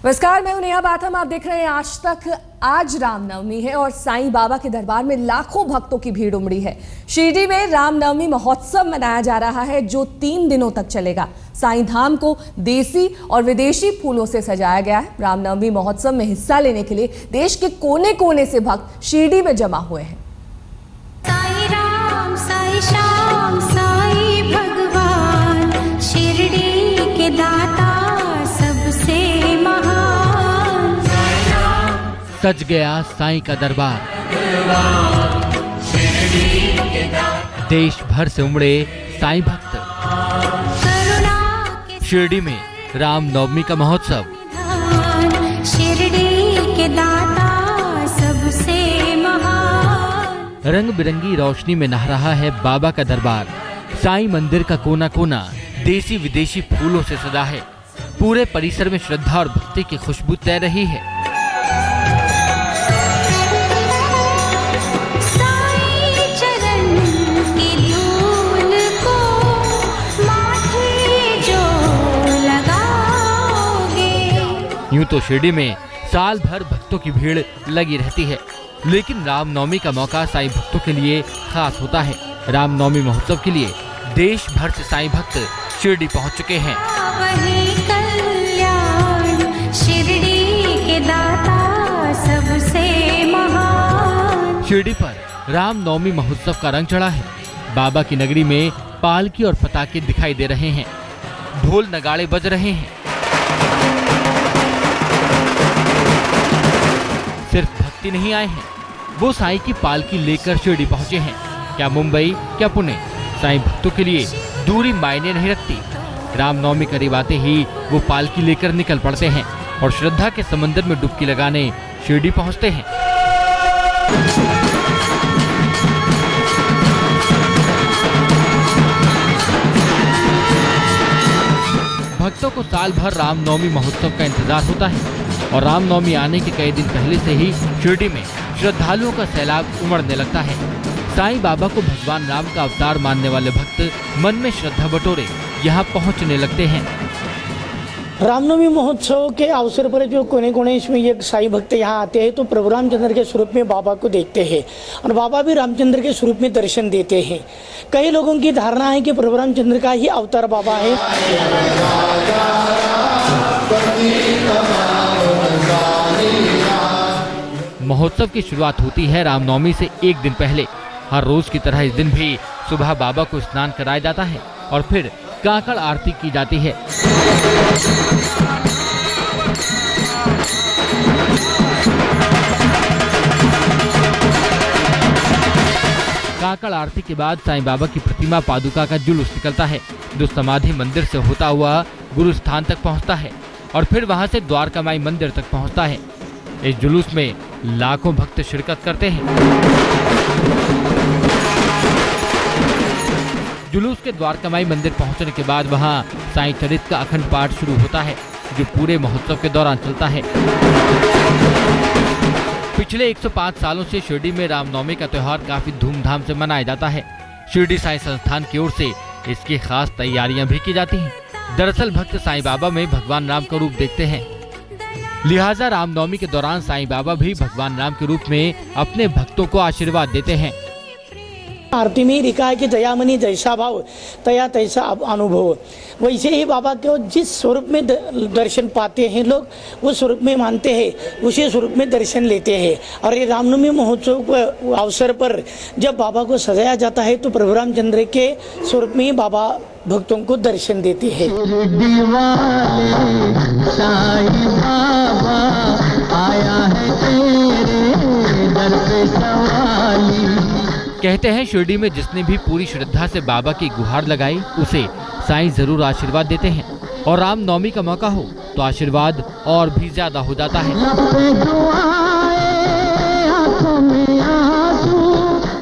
नमस्कार, मैं हूं नेहा बाथम। आप देख रहे हैं आज तक। आज रामनवमी है और साईं बाबा के दरबार में लाखों भक्तों की भीड़ उमड़ी है। शिरडी में रामनवमी महोत्सव मनाया जा रहा है जो 3 दिनों तक चलेगा। साईं धाम को देसी और विदेशी फूलों से सजाया गया है। रामनवमी महोत्सव में हिस्सा लेने के लिए देश के कोने कोने से भक्त शिरडी में जमा हुए हैं। साईं राम, साईं श्याम, साईं भगवान, शिरडी के दाता सबसे महान। सज गया साईं का दरबार, देश भर से उमड़े साईं भक्त। शिरडी में रामनवमी का महोत्सव, शिरडी के दाता सबसे महान। रंग बिरंगी रोशनी में नहा रहा है बाबा का दरबार। साईं मंदिर का कोना कोना देसी विदेशी फूलों से सजा है। पूरे परिसर में श्रद्धा और भक्ति की खुशबू तैर रही है। यूं तो शिरडी में साल भर भक्तों की भीड़ लगी रहती है, लेकिन रामनवमी का मौका साईं भक्तों के लिए खास होता है। रामनवमी महोत्सव के लिए देश भर से साईं भक्त शिरडी पहुंच चुके हैं। शिरडी के दाता सबसे महान। शिरडी पर रामनवमी महोत्सव का रंग चढ़ा है। बाबा की नगरी में पालकी और पताके दिखाई दे रहे हैं, ढोल नगाड़े बज रहे हैं। सिर्फ भक्ति नहीं आए हैं, वो साईं की पालकी लेकर शिरडी पहुंचे हैं। क्या मुंबई, क्या पुणे, साईं भक्तों के लिए दूरी मायने नहीं रखती। रामनवमी करीब आते ही वो पालकी लेकर निकल पड़ते हैं और श्रद्धा के समंदर में डुबकी लगाने शिरडी पहुंचते हैं। भक्तों को साल भर रामनवमी महोत्सव का इंतजार होता है और रामनवमी आने के कई दिन पहले से ही शिरडी में श्रद्धालुओं का सैलाब उमड़ने लगता है। साईं बाबा को भगवान राम का अवतार मानने वाले भक्त मन में श्रद्धा बटोरे यहाँ पहुँचने लगते हैं। रामनवमी महोत्सव के अवसर पर जो कोने कोने इसमें ये साईं भक्त यहाँ आते हैं तो प्रभु रामचंद्र के स्वरूप में बाबा को देखते हैं और बाबा भी रामचंद्र के स्वरूप में दर्शन देते हैं। कई लोगों की धारणा है कि प्रभु रामचंद्र का ही अवतार बाबा है। महोत्सव की शुरुआत होती है रामनवमी से एक दिन पहले। हर रोज की तरह इस दिन भी सुबह बाबा को स्नान कराया जाता है और फिर काकड़ आरती की जाती है। काकड़ आरती के बाद साईं बाबा की प्रतिमा पादुका का जुलूस निकलता है, जो समाधि मंदिर से होता हुआ गुरु स्थान तक पहुंचता है और फिर वहां से द्वारकामाई मंदिर तक पहुंचता है। इस जुलूस में लाखों भक्त शिरकत करते हैं। जुलूस के द्वारकामाई मंदिर पहुंचने के बाद वहां साईं चरित का अखंड पाठ शुरू होता है, जो पूरे महोत्सव के दौरान चलता है। पिछले 105 सालों से शिरडी में रामनवमी का त्योहार काफी धूमधाम से मनाया जाता है। शिरडी साईं संस्थान की ओर से इसकी खास तैयारियां भी की जाती हैं। दरअसल भक्त साईं बाबा में भगवान राम का रूप देखते हैं, लिहाजा रामनवमी के दौरान साईं बाबा भी भगवान राम के रूप में अपने भक्तों को आशीर्वाद देते हैं। आरती में लिखा है कि दयामणि जैसा भाव तया तैसा अनुभव। वैसे ही बाबा को जिस स्वरूप में दर्शन पाते हैं लोग, वो स्वरूप में मानते हैं, उसी स्वरूप में दर्शन लेते हैं। और ये रामनवमी महोत्सव के अवसर पर जब बाबा को सजाया जाता है तो प्रभु रामचंद्र के स्वरूप में ही बाबा भक्तों को दर्शन देते हैं। कहते हैं शिरडी में जिसने भी पूरी श्रद्धा से बाबा की गुहार लगाई उसे साईं जरूर आशीर्वाद देते हैं और रामनवमी का मौका हो तो आशीर्वाद और भी ज्यादा हो जाता है।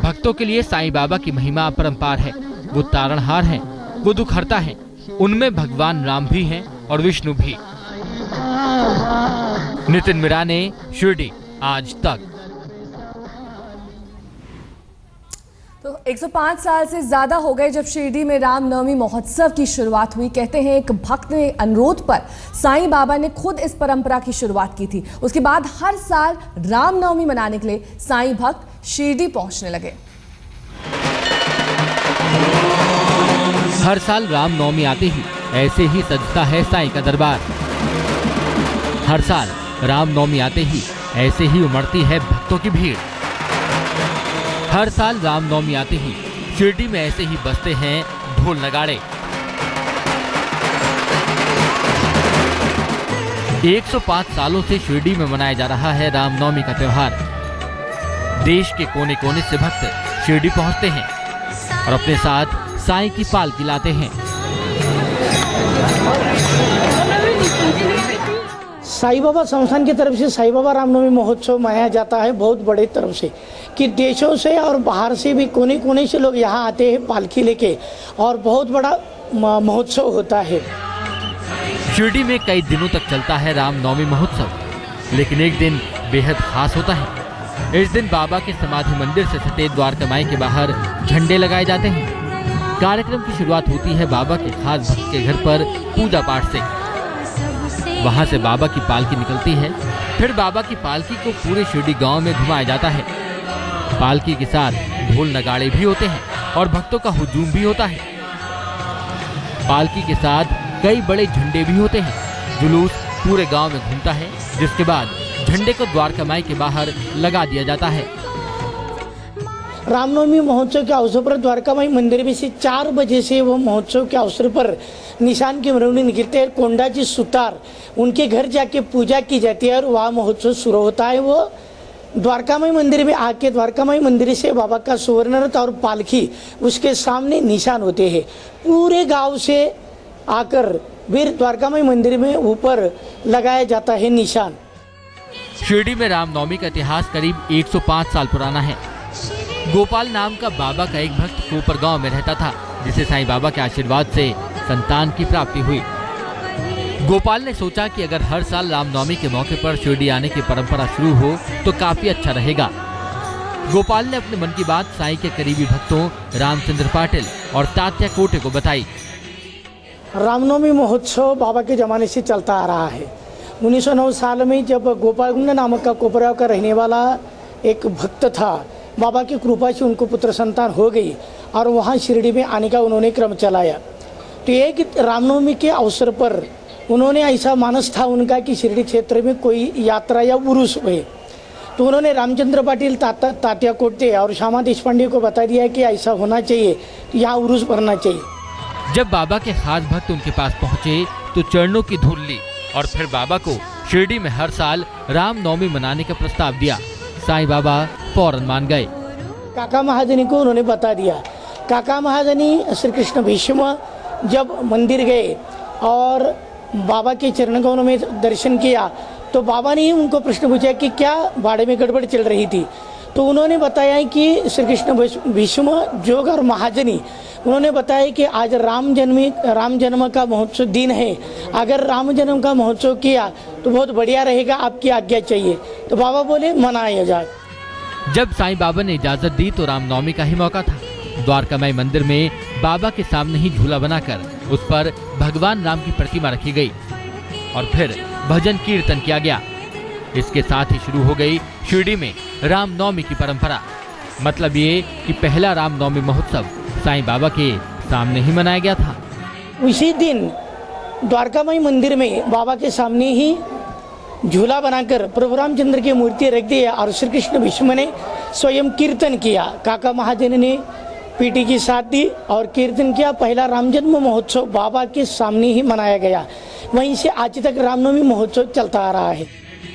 भक्तों के लिए साईं बाबा की महिमा अपरंपार है। वो तारणहार हैं, वो दुख हरता है। उनमें भगवान राम भी हैं और विष्णु भी। नितिन मिराने, शिरडी, आज तक। तो 105 साल से ज्यादा हो गए जब शिरडी में रामनवमी महोत्सव की शुरुआत हुई। कहते हैं एक भक्त ने अनुरोध पर साईं बाबा ने खुद इस परंपरा की शुरुआत की थी। उसके बाद हर साल रामनवमी मनाने के लिए साईं भक्त शिरडी पहुंचने लगे। हर साल रामनवमी आते ही ऐसे ही सजता है साईं का दरबार। हर साल रामनवमी आते ही ऐसे ही उमड़ती है भक्तों की भीड़। हर साल रामनवमी आते ही शिरडी में ऐसे ही बजते हैं ढोल नगाड़े। 105 सालों से शिरडी में मनाया जा रहा है रामनवमी का त्योहार। देश के कोने कोने से भक्त शिरडी पहुंचते हैं और अपने साथ साईं की पालकी लाते हैं। साईं बाबा संस्थान की तरफ से साईं बाबा रामनवमी महोत्सव मनाया जाता है बहुत बड़े तरफ से, कि देशों से और बाहर से भी कोने कोने से लोग यहाँ आते हैं पालकी लेके, और बहुत बड़ा महोत्सव होता है। शिरडी में कई दिनों तक चलता है रामनवमी महोत्सव, लेकिन एक दिन बेहद खास होता है। इस दिन बाबा के समाधि मंदिर से सटे द्वारका माई के बाहर झंडे लगाए जाते हैं। कार्यक्रम की शुरुआत होती है बाबा के खास भक्त के घर पर पूजा पाठ से। वहां से बाबा की पालकी निकलती है। फिर बाबा की पालकी को पूरे शिरडी गांव में घुमाया जाता है। पालकी के साथ ढोल नगाड़े भी होते हैं और भक्तों का हुजूम भी होता है। पालकी के साथ कई बड़े झंडे भी होते हैं। जुलूस पूरे गांव में घूमता है, जिसके बाद झंडे को द्वारका माई के बाहर लगा दिया जाता है। रामनवमी महोत्सव के अवसर पर द्वारका माई मंदिर में से 4 बजे से वो महोत्सव के अवसर पर निशान की मेरवनी निकलते हैं। कोंडा जी सुतार उनके घर जाके पूजा की जाती है और वहाँ महोत्सव शुरू होता है। वो द्वारका माई मंदिर में आके द्वारका माई मंदिर से बाबा का सुवर्ण रथ और पालकी उसके सामने निशान होते हैं। पूरे गांव से आकर फिर द्वारका माई मंदिर में ऊपर लगाया जाता है निशान। शिरडी में रामनवमी का इतिहास करीब 105 साल पुराना है। गोपाल नाम का बाबा का एक भक्त कोपर गांव में रहता था, जिसे साईं बाबा के आशीर्वाद से संतान की प्राप्ति हुई। गोपाल ने सोचा कि अगर हर साल रामनवमी के मौके पर शिरडी आने की परंपरा शुरू हो तो काफी अच्छा रहेगा। गोपाल ने अपने मन की बात साईं के करीबी भक्तों रामचंद्र पाटिल और तात्या कोटे को बताई। रामनवमी महोत्सव बाबा के जमाने से चलता आ रहा है। 1909 साल में जब गोपाल नामक का कोपराव का रहने वाला एक भक्त था, बाबा की कृपा से उनको पुत्र संतान हो गई और वहाँ शिरडी में आने का उन्होंने क्रम चलाया। तो एक रामनवमी के अवसर पर उन्होंने ऐसा मानस था उनका कि शिरडी क्षेत्र में कोई यात्रा या उरूस हुए, तो उन्होंने रामचंद्र पाटिल, तात्या कोटे और श्यामा देशपांडे को बता दिया कि ऐसा होना चाहिए, यहाँ उरूस भरना चाहिए। जब बाबा के खास भक्त उनके पास पहुँचे तो चरणों की धूल ली और फिर बाबा को शिरडी में हर साल रामनवमी मनाने का प्रस्ताव दिया। साईं बाबा फौरन मान गए। काका महाजनी को उन्होंने बता दिया। काका महाजनी श्री कृष्ण भीष्म जब मंदिर गए और बाबा के चरण कमलों में दर्शन किया तो बाबा ने ही उनको प्रश्न पूछा कि क्या बाड़े में गड़बड़ चल रही थी। तो उन्होंने बताया कि श्री कृष्ण भीष्म जोग और महाजनी उन्होंने बताया कि आज राम जन्म का महोत्सव दिन है, अगर राम जन्म का महोत्सव किया तो बहुत बढ़िया रहेगा, आपकी आज्ञा चाहिए। तो बाबा बोले मनाया जाए। जब साईं बाबा ने इजाजत दी तो रामनवमी का ही मौका था। द्वारका माई मंदिर में बाबा के सामने ही झूला बनाकर उस पर भगवान राम की प्रतिमा रखी गई और फिर भजन कीर्तन किया गया। इसके साथ ही शुरू हो गई शिरडी में रामनवमी की परंपरा। मतलब ये कि पहला रामनवमी महोत्सव साईं बाबा के सामने ही मनाया गया था। उसी दिन द्वारका माई मंदिर में बाबा के सामने ही झूला बनाकर प्रभु रामचंद्र की मूर्ति रख दी और श्री कृष्ण भीष्म ने स्वयं कीर्तन किया। काका महाजन ने पीटी की साथ दी और कीर्तन किया। पहला रामजन्म महोत्सव बाबा के सामने ही मनाया गया। वहीं से आज तक रामनवमी महोत्सव चलता आ रहा है।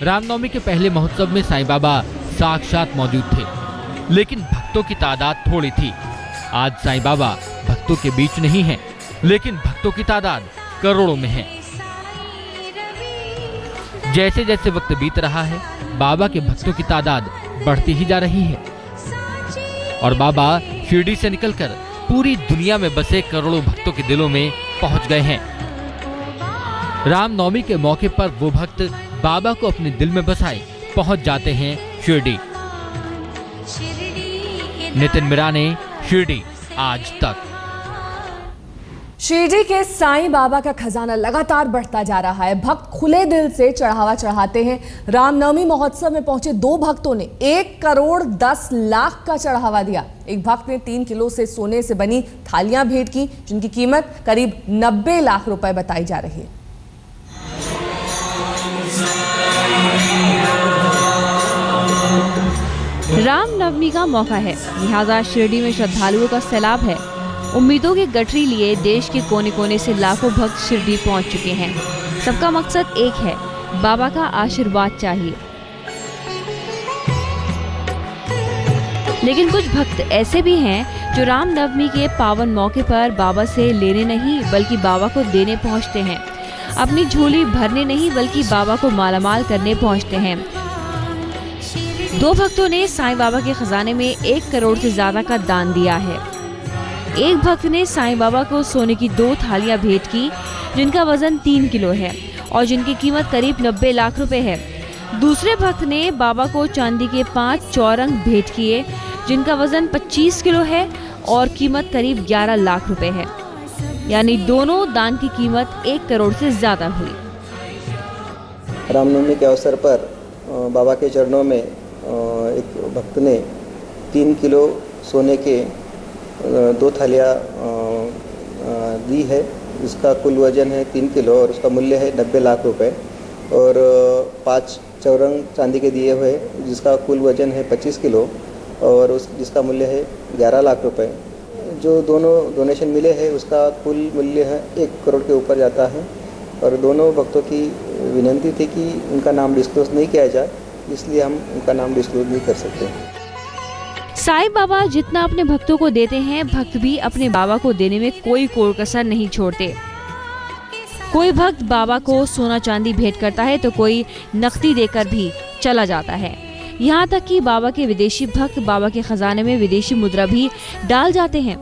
रामनवमी के पहले महोत्सव में साईं बाबा साक्षात मौजूद थे, लेकिन भक्तों की तादाद थोड़ी थी। आज साईं बाबा भक्तों के बीच नहीं हैं, लेकिन भक्तों की तादाद करोड़ों में है। जैसे जैसे वक्त बीत रहा है, बाबा के भक्तों की तादाद बढ़ती ही जा रही है और बाबा शिरडी से निकलकर पूरी दुनिया में बसे करोड़ों भक्तों के दिलों में पहुंच गए हैं। रामनवमी के मौके पर वो भक्त बाबा को अपने दिल में बसाए पहुंच जाते हैं शिरडी। नितिन मिराने, शिरडी आज तक। शिरडी के साईं बाबा का खजाना लगातार बढ़ता जा रहा है। भक्त खुले दिल से चढ़ावा चढ़ाते हैं। रामनवमी महोत्सव में पहुंचे 2 भक्तों ने 1 करोड़ 10 लाख का चढ़ावा दिया। एक भक्त ने 3 किलो से सोने से बनी थालियां भेंट की, जिनकी कीमत करीब 90 लाख रुपए बताई जा रही है। रामनवमी का मौका है, लिहाजा शिरडी में श्रद्धालुओं का सैलाब है। उम्मीदों की गठरी लिए देश के कोने कोने से लाखों भक्त शिरडी पहुंच चुके हैं। सबका मकसद एक है, बाबा का आशीर्वाद चाहिए। लेकिन कुछ भक्त ऐसे भी हैं जो रामनवमी के पावन मौके पर बाबा से लेने नहीं बल्कि बाबा को देने पहुंचते हैं। अपनी झोली भरने नहीं बल्कि बाबा को मालामाल करने पहुंचते हैं। 2 भक्तों ने साईं बाबा के खजाने में 1 करोड़ से ज्यादा का दान दिया है। एक भक्त ने साईं बाबा को सोने की 2 थालियां भेंट की, जिनका वजन 3 किलो है और जिनकी कीमत करीब 90 लाख रुपए है। दूसरे भक्त ने बाबा को चांदी के 5 चौरंग भेंट किए, जिनका वजन 25 किलो है और कीमत करीब 11 लाख रुपए है। यानी दोनों दान की कीमत 1 करोड़ से ज्यादा हुई। रामनवमी के अवसर पर बाबा के चरणों में एक भक्त ने 3 किलो सोने के 2 थालियाँ दी है। इसका कुल वजन है 3 किलो और उसका मूल्य है 90 लाख रुपए। और 5 चौरंग चांदी के दिए हुए जिसका कुल वजन है 25 किलो और जिसका मूल्य है 11 लाख रुपए। जो दोनों डोनेशन मिले हैं उसका कुल मूल्य है 1 करोड़ के ऊपर जाता है। और दोनों भक्तों की विनती थी कि उनका नाम डिस्क्लोज नहीं किया जाए, इसलिए हम उनका नाम डिस्क्लोज नहीं कर सकते। साईं बाबा जितना अपने भक्तों को देते हैं, भक्त भी अपने बाबा को देने में कोई कोर कसर नहीं छोड़ते। कोई भक्त बाबा को सोना चांदी भेंट करता है तो कोई नकदी देकर भी चला जाता है। यहाँ तक कि बाबा के विदेशी भक्त बाबा के खजाने में विदेशी मुद्रा भी डाल जाते हैं।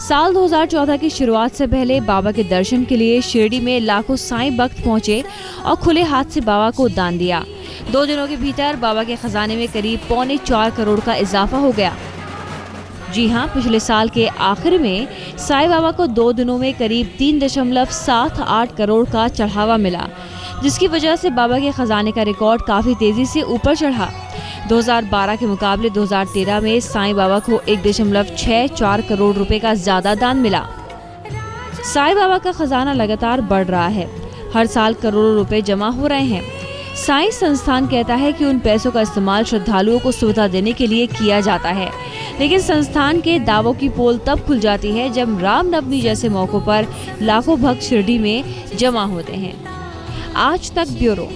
साल 2014 की शुरुआत से पहले बाबा के दर्शन के लिए शिरडी में लाखों साईं भक्त पहुंचे और खुले हाथ से बाबा को दान दिया। 2 दिनों के भीतर बाबा के खजाने में करीब 3.25 करोड़ का इजाफा हो गया। जी हां, पिछले साल के आखिर में साईं बाबा को 2 दिनों में करीब 3.78 करोड़ का चढ़ावा मिला, जिसकी वजह से बाबा के खजाने का रिकॉर्ड काफी तेजी से ऊपर चढ़ा। 2012 के मुकाबले 2013 में साईं बाबा को 1.64 करोड़ रुपए का ज्यादा दान मिला। साईं बाबा का खजाना लगातार बढ़ रहा है। हर साल करोड़ों रुपए जमा हो रहे हैं। साईं संस्थान कहता है कि उन पैसों का इस्तेमाल श्रद्धालुओं को सुविधा देने के लिए किया जाता है, लेकिन संस्थान के दावों की पोल तब खुल जाती है जब रामनवमी जैसे मौकों पर लाखों भक्त शिरडी में जमा होते हैं। आज तक ब्यूरो।